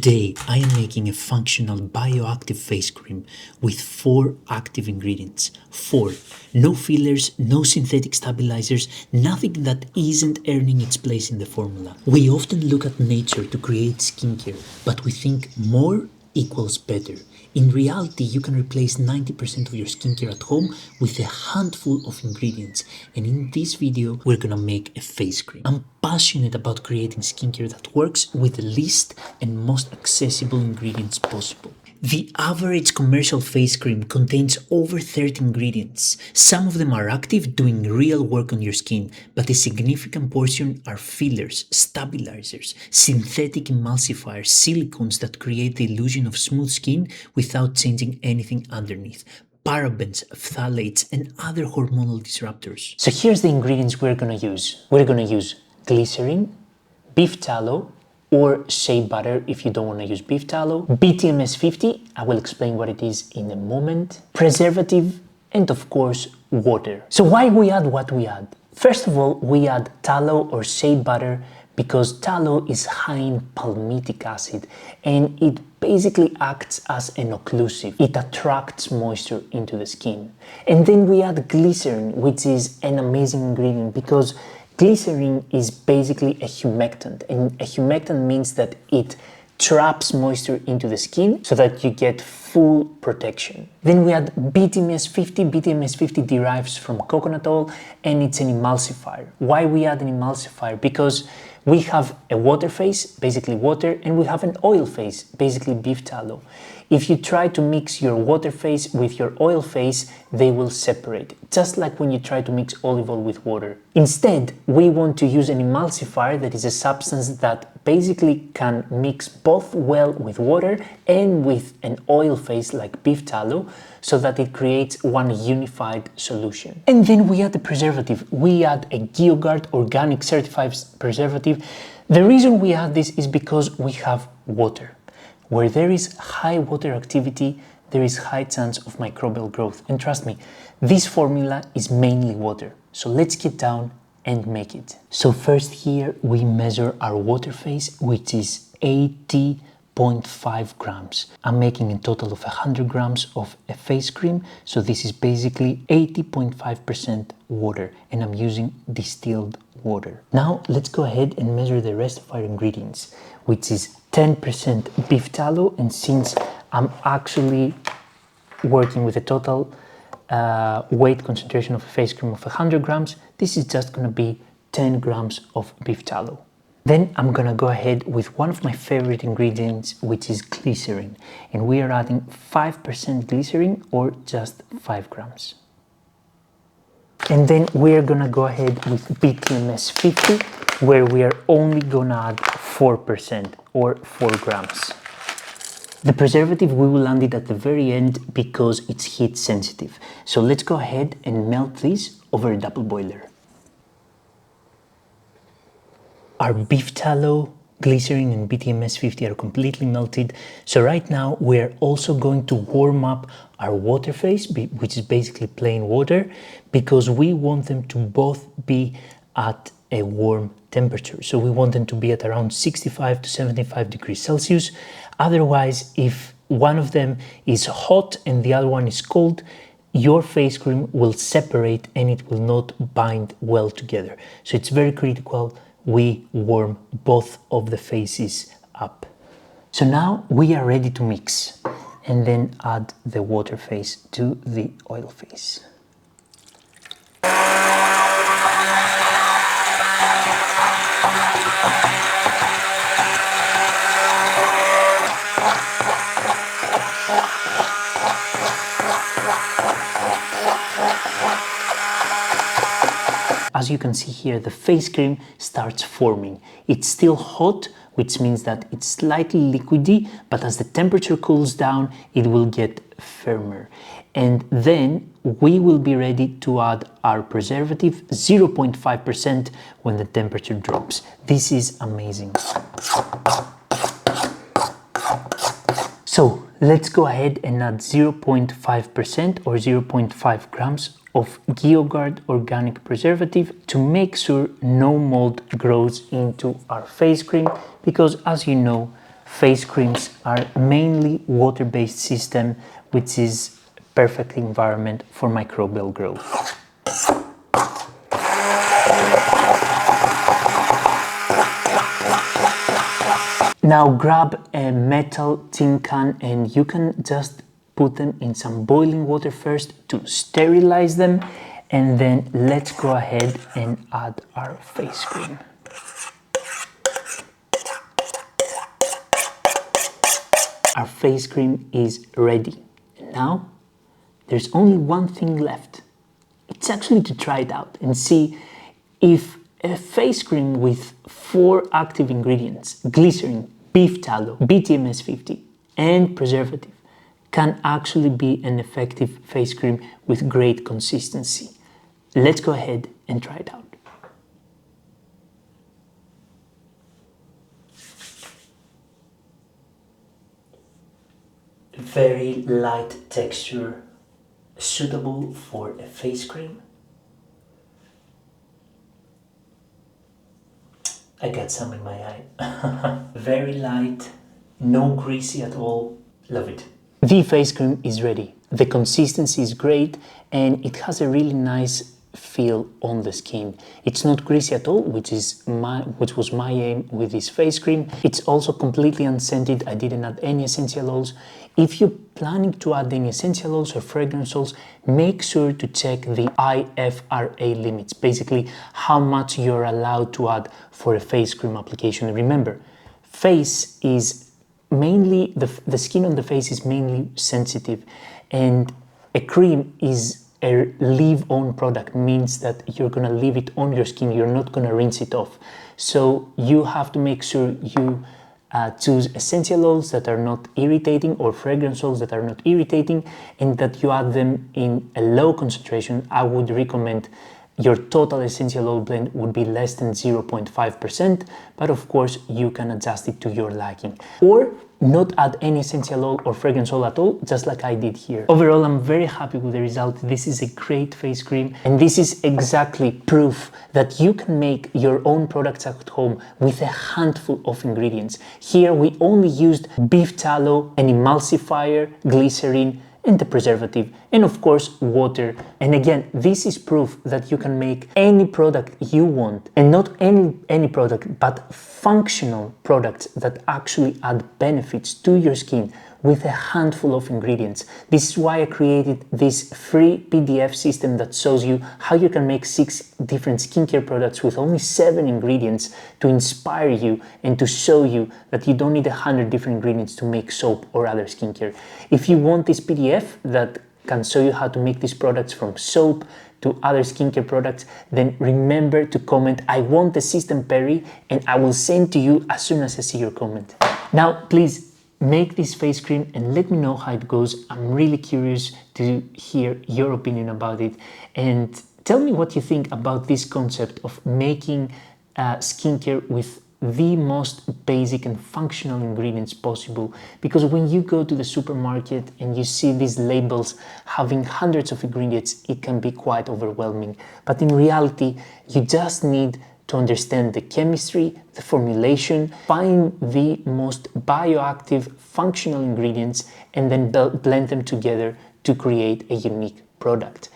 Today I am making a functional bioactive face cream with 4 active ingredients. 4. No fillers, no synthetic stabilizers, nothing that isn't earning its place in the formula. We often look at nature to create skincare, but we think more equals better. In reality, you can replace 90% of your skincare at home with a handful of ingredients, and in this video we're gonna make a face cream. I'm passionate about creating skincare that works with the least and most accessible ingredients possible. The average commercial face cream contains over 30 ingredients. Some of them are active, doing real work on your skin, but a significant portion are fillers, stabilizers, synthetic emulsifiers, silicones that create the illusion of smooth skin without changing anything underneath, parabens, phthalates, and other hormonal disruptors. So here's the ingredients we're gonna use. We're gonna use glycerine, beef tallow, or shea butter if you don't want to use beef tallow, BTMS 50, I will explain what it is in a moment, preservative, and of course water. So why we add what we add? First of all, we add tallow or shea butter because tallow is high in palmitic acid and it basically acts as an occlusive. It attracts moisture into the skin. And then we add glycerin, which is an amazing ingredient because glycerine is basically a humectant, and a humectant means that it traps moisture into the skin so that you get full protection. Then we add BTMS 50. BTMS 50 derives from coconut oil and it's an emulsifier. Why we add an emulsifier? Because we have a water phase, basically water, and we have an oil phase, basically beef tallow. If you try to mix your water phase with your oil phase, they will separate, just like when you try to mix olive oil with water. Instead, we want to use an emulsifier that is a substance that basically can mix both well with water and with an oil phase like beef tallow so that it creates one unified solution. And then we add the preservative. We add a GeoGuard organic certified preservative. The reason we add this is because we have water. Where there is high water activity, there is high chance of microbial growth. And trust me, this formula is mainly water. So let's get down and make it. So first here we measure our water phase, which is 80.5 grams. I'm making a total of 100 grams of a face cream. So this is basically 80.5% water, and I'm using distilled water. Now let's go ahead and measure the rest of our ingredients, which is 10% beef tallow, and since I'm actually working with a total weight concentration of a face cream of 100 grams, this is just gonna be 10 grams of beef tallow. Then I'm gonna go ahead with one of my favorite ingredients, which is glycerin, and we are adding 5% glycerin or just 5 grams. And then we're gonna go ahead with BTMS 50, where we are only gonna add 4% or 4 grams. The preservative, we will land it at the very end because it's heat sensitive. So let's go ahead and melt this over a double boiler. Our beef tallow, glycerin and BTMS 50 are completely melted. So right now we're also going to warm up our water phase, which is basically plain water, because we want them to both be at a warm temperature. So we want them to be at around 65 to 75 degrees Celsius. Otherwise, if one of them is hot and the other one is cold, your face cream will separate and it will not bind well together. So it's very critical we warm both of the phases up. So now we are ready to mix and then add the water phase to the oil phase. As you can see here, the face cream starts forming. It's still hot, which means that it's slightly liquidy, but as the temperature cools down, it will get firmer. And then we will be ready to add our preservative, 0.5%, when the temperature drops. This is amazing. So let's go ahead and add 0.5% or 0.5 grams of GeoGuard organic preservative to make sure no mold grows into our face cream, because as you know, face creams are mainly water-based system, which is perfect environment for microbial growth. Now grab a metal tin can and you can just put them in some boiling water first to sterilize them, and then let's go ahead and add our face cream. Our face cream is ready. And now there's only one thing left. It's actually to try it out and see if a face cream with 4 active ingredients, glycerine, beef tallow, BTMS 50, and preservative, can actually be an effective face cream with great consistency. Let's go ahead and try it out. Very light texture, suitable for a face cream. I got some in my eye. Very light, no greasy at all. Love it. The face cream is ready. The consistency is great and it has a really nice feel on the skin. It's not greasy at all, which was my aim with this face cream. It's also completely unscented. I didn't add any essential oils. If you're planning to add any essential oils or fragrance oils, make sure to check the IFRA limits, basically how much you're allowed to add for a face cream application. Remember, face is mainly, the skin on the face is mainly sensitive, and a cream is a leave-on product, means that you're gonna leave it on your skin, you're not gonna rinse it off. So you have to make sure you choose essential oils that are not irritating or fragrance oils that are not irritating, and that you add them in a low concentration. I would recommend your total essential oil blend would be less than 0.5%, but of course you can adjust it to your liking. Or not add any essential oil or fragrance oil at all, just like I did here. Overall, I'm very happy with the result. This is a great face cream, and this is exactly proof that you can make your own products at home with a handful of ingredients. Here we only used beef tallow, an emulsifier, glycerine, and the preservative, and of course water. And again, this is proof that you can make any product you want, and not any product, but functional products that actually add benefits to your skin with a handful of ingredients. This is why I created this free PDF system that shows you how you can make 6 different skincare products with only 7 ingredients, to inspire you and to show you that you don't need 100 different ingredients to make soap or other skincare. If you want this PDF that can show you how to make these products from soap to other skincare products, then remember to comment, "I want the system, Perry," and I will send to you as soon as I see your comment. Now, please make this face cream and let me know how it goes. I'm really curious to hear your opinion about it, and tell me what you think about this concept of making skincare with the most basic and functional ingredients possible. Because when you go to the supermarket and you see these labels having hundreds of ingredients, it can be quite overwhelming. But in reality, you just need to understand the chemistry, the formulation, find the most bioactive functional ingredients, and then blend them together to create a unique product.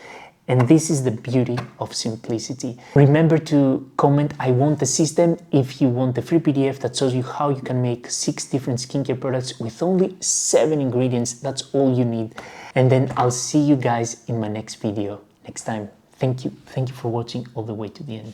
And this is the beauty of simplicity. Remember to comment, "I want the system," if you want the free PDF that shows you how you can make 6 different skincare products with only 7 ingredients. That's all you need. And then I'll see you guys in my next video next time. Thank you for watching all the way to the end.